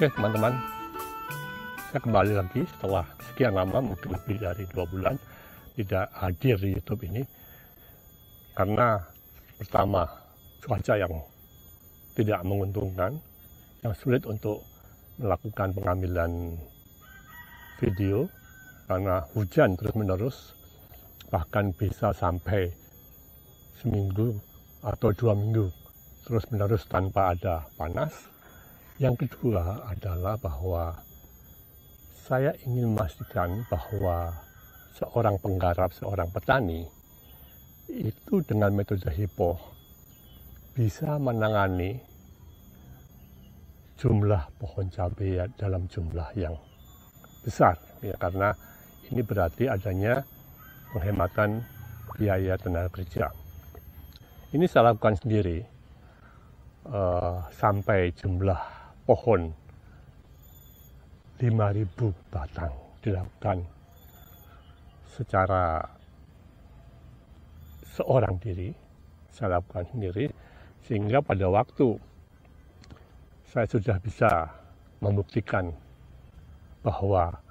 Oke teman-teman, saya kembali lagi setelah sekian lama, mungkin lebih dari 2 bulan tidak hadir di YouTube ini. Karena pertama, cuaca yang tidak menguntungkan, yang sulit untuk melakukan pengambilan video karena hujan terus-menerus, bahkan bisa sampai seminggu atau 2 minggu terus-menerus tanpa ada panas. Yang kedua adalah bahwa saya ingin memastikan bahwa seorang penggarap, seorang petani itu dengan metode hipo bisa menangani jumlah pohon cabai dalam jumlah yang besar, ya, karena ini berarti adanya penghematan biaya tenaga kerja. Ini saya lakukan sendiri sampai jumlah pohon 5.000 batang dilakukan secara seorang diri, saya lakukan sendiri, sehingga pada waktu saya sudah bisa membuktikan bahwa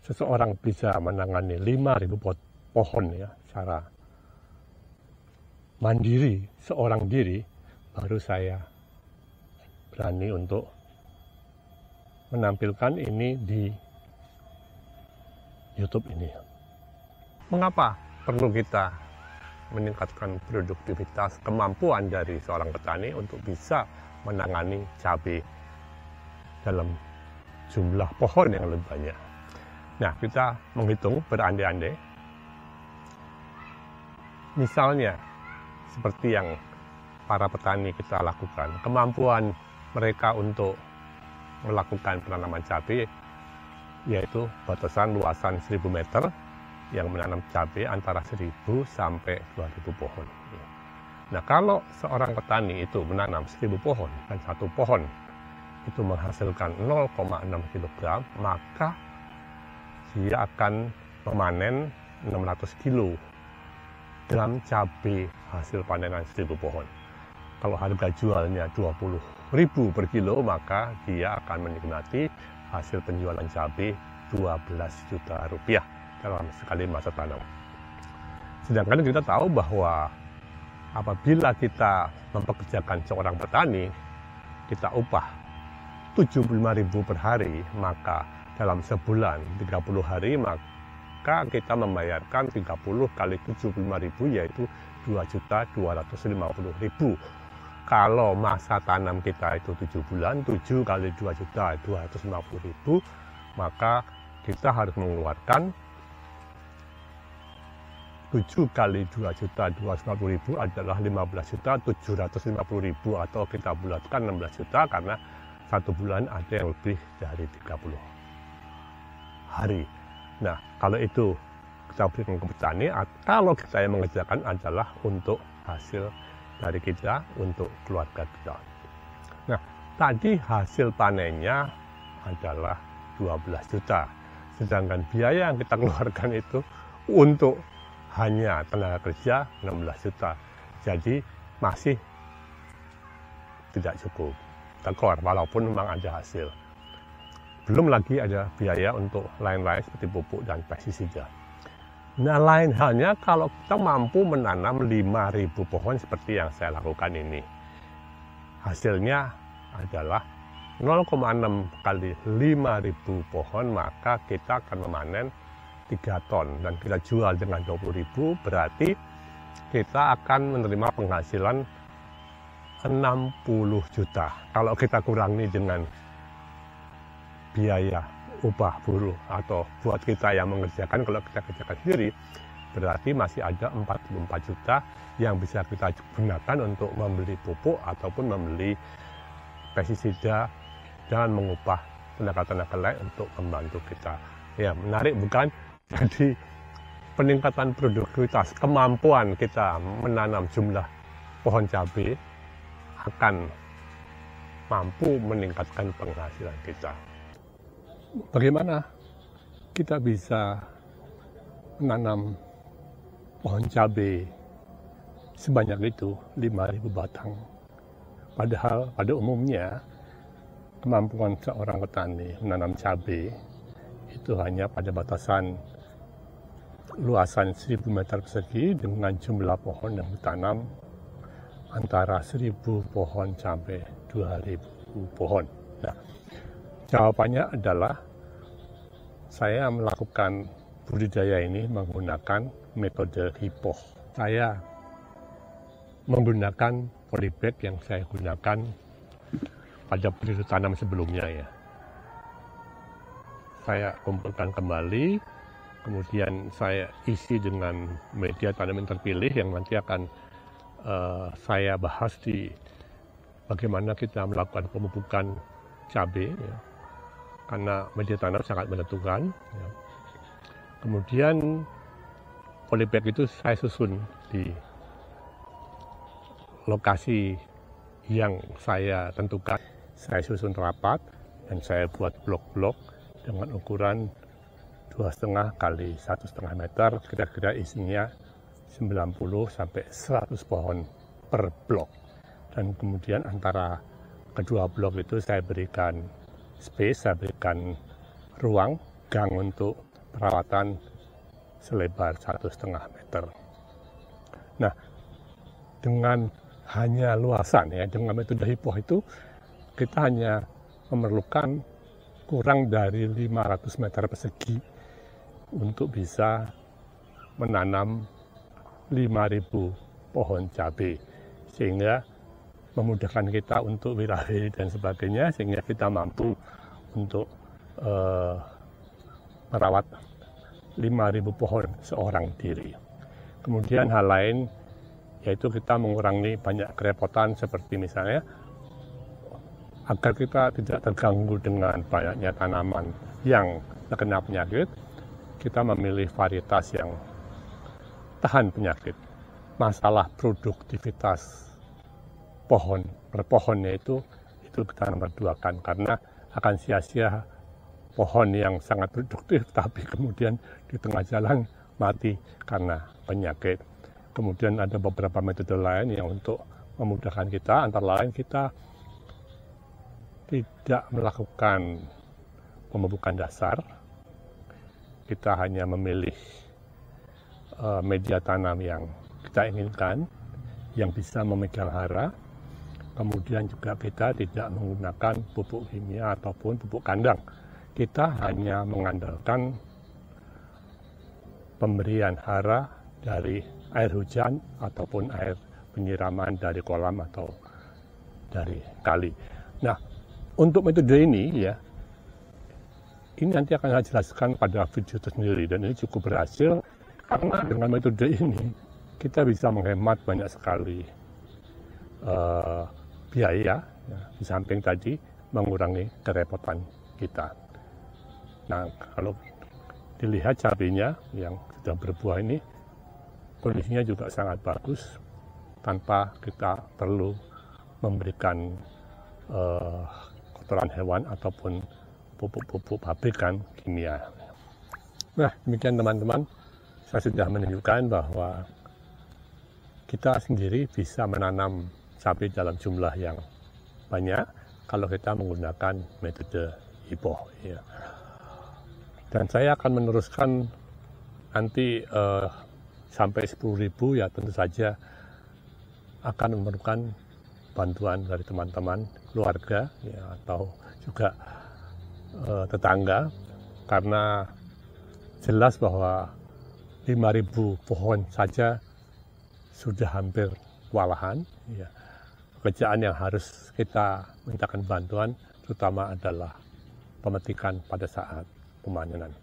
seseorang bisa menangani 5.000 pohon ya secara mandiri, seorang diri, baru saya berani untuk menampilkan ini di YouTube ini. Mengapa perlu kita meningkatkan produktivitas, kemampuan dari seorang petani untuk bisa menangani cabai dalam jumlah pohon yang lebih banyak? Nah, kita menghitung berandai-andai. Misalnya, seperti yang para petani kita lakukan, kemampuan mereka untuk melakukan penanaman cabai yaitu batasan luasan 1.000 meter yang menanam cabai antara 1.000 sampai 2.000 pohon. Nah, kalau seorang petani itu menanam 1.000 pohon dan satu pohon itu menghasilkan 0,6 kg, maka dia akan memanen 600 kg cabai hasil panenan 1.000 pohon. Kalau harga jualnya 20.000 per kilo, maka dia akan menikmati hasil penjualan cabai 12 juta rupiah dalam sekali masa tanam. Sedangkan kita tahu bahwa apabila kita mempekerjakan seorang petani, kita upah 75.000 per hari, maka dalam sebulan 30 hari, maka kita membayarkan 30 kali 75.000 yaitu 2.250.000. Kalau masa tanam kita itu 7 bulan, 7 kali 2.250.000, maka kita harus mengeluarkan 7 kali 2.250.000 adalah 15.750.000, atau kita bulatkan 16 juta karena satu bulan ada yang lebih dari 30 hari. Nah, kalau itu kita berikan ke petani, kalau kita yang mengerjakan adalah untuk hasil dari kita, untuk keluarga kita. Nah, tadi hasil panennya adalah 12 juta. Sedangkan biaya yang kita keluarkan itu untuk hanya tenaga kerja 16 juta. Jadi masih tidak cukup tekor, walaupun memang ada hasil. Belum lagi ada biaya untuk lain-lain seperti pupuk dan pestisida. Nah, lain halnya kalau kita mampu menanam 5.000 pohon seperti yang saya lakukan ini. Hasilnya adalah 0,6 kali 5.000 pohon, maka kita akan memanen 3 ton. Dan kita jual dengan 20.000, berarti kita akan menerima penghasilan 60 juta. Kalau kita kurangi dengan biaya upah buruh atau buat kita yang mengerjakan, kalau kita kerjakan sendiri, berarti masih ada 44 juta yang bisa kita gunakan untuk membeli pupuk ataupun membeli pestisida dan mengupah tenaga-tenaga lain untuk membantu kita. Ya, menarik bukan? Jadi peningkatan produktivitas, kemampuan kita menanam jumlah pohon cabai akan mampu meningkatkan penghasilan kita. Bagaimana kita bisa menanam pohon cabai sebanyak itu, 5.000 batang? Padahal pada umumnya kemampuan seorang petani menanam cabai itu hanya pada batasan luasan 1000 meter persegi dengan jumlah pohon yang ditanam antara 1000 pohon sampai 2000 pohon. Nah, jawabannya adalah saya melakukan budidaya ini menggunakan metode hipoh. Saya menggunakan polybag yang saya gunakan pada periode tanam sebelumnya ya. Saya kumpulkan kembali, kemudian saya isi dengan media tanam yang terpilih yang nanti akan saya bahas di bagaimana kita melakukan pemupukan cabai ya. Karena media tanam sangat menentukan ya. Kemudian polybag itu saya susun di lokasi yang saya tentukan. Saya susun rapat dan saya buat blok-blok dengan ukuran 2,5 kali 1,5 meter, kira-kira isinya 90 sampai 100 pohon per blok. Dan kemudian antara kedua blok itu saya berikan space, saya berikan ruang, gang untuk perawatan selebar 1,5 meter. Nah, dengan hanya luasan ya, dengan metode hipoh itu kita hanya memerlukan kurang dari 500 meter persegi untuk bisa menanam 5.000 pohon cabai, sehingga memudahkan kita untuk wirawiri dan sebagainya, sehingga kita mampu untuk merawat 5.000 pohon seorang diri. Kemudian hal lain yaitu kita mengurangi banyak kerepotan seperti misalnya agar kita tidak terganggu dengan banyaknya tanaman yang terkena penyakit, kita memilih varietas yang tahan penyakit. Masalah produktivitas pohon per pohonnya itu kita nomor 2 kan, karena akan sia-sia pohon yang sangat produktif tapi kemudian di tengah jalan mati karena penyakit. Kemudian ada beberapa metode lain yang untuk memudahkan kita, antara lain kita tidak melakukan pemupukan dasar, kita hanya memilih media tanam yang kita inginkan, yang bisa memegang hara. Kemudian juga kita tidak menggunakan pupuk kimia ataupun pupuk kandang. Kita hanya mengandalkan pemberian hara dari air hujan ataupun air penyiraman dari kolam atau dari kali. Nah, untuk metode ini ya, ini nanti akan saya jelaskan pada video tersendiri, dan ini cukup berhasil karena dengan metode ini kita bisa menghemat banyak sekali biaya ya, di samping tadi mengurangi kerepotan kita. Nah, kalau dilihat cabainya yang sudah berbuah ini kondisinya juga sangat bagus tanpa kita perlu memberikan kotoran hewan ataupun pupuk-pupuk pabrikan kimia. Nah, demikian teman-teman, saya sudah menunjukkan bahwa kita sendiri bisa menanam cabai dalam jumlah yang banyak kalau kita menggunakan metode hipoh. Ya. Dan saya akan meneruskan nanti sampai 10.000 ya, tentu saja akan memerlukan bantuan dari teman-teman, keluarga ya, atau juga tetangga, karena jelas bahwa 5.000 pohon saja sudah hampir kewalahan ya. Pekerjaan yang harus kita mintakan bantuan terutama adalah pemetikan pada saat pemanenan.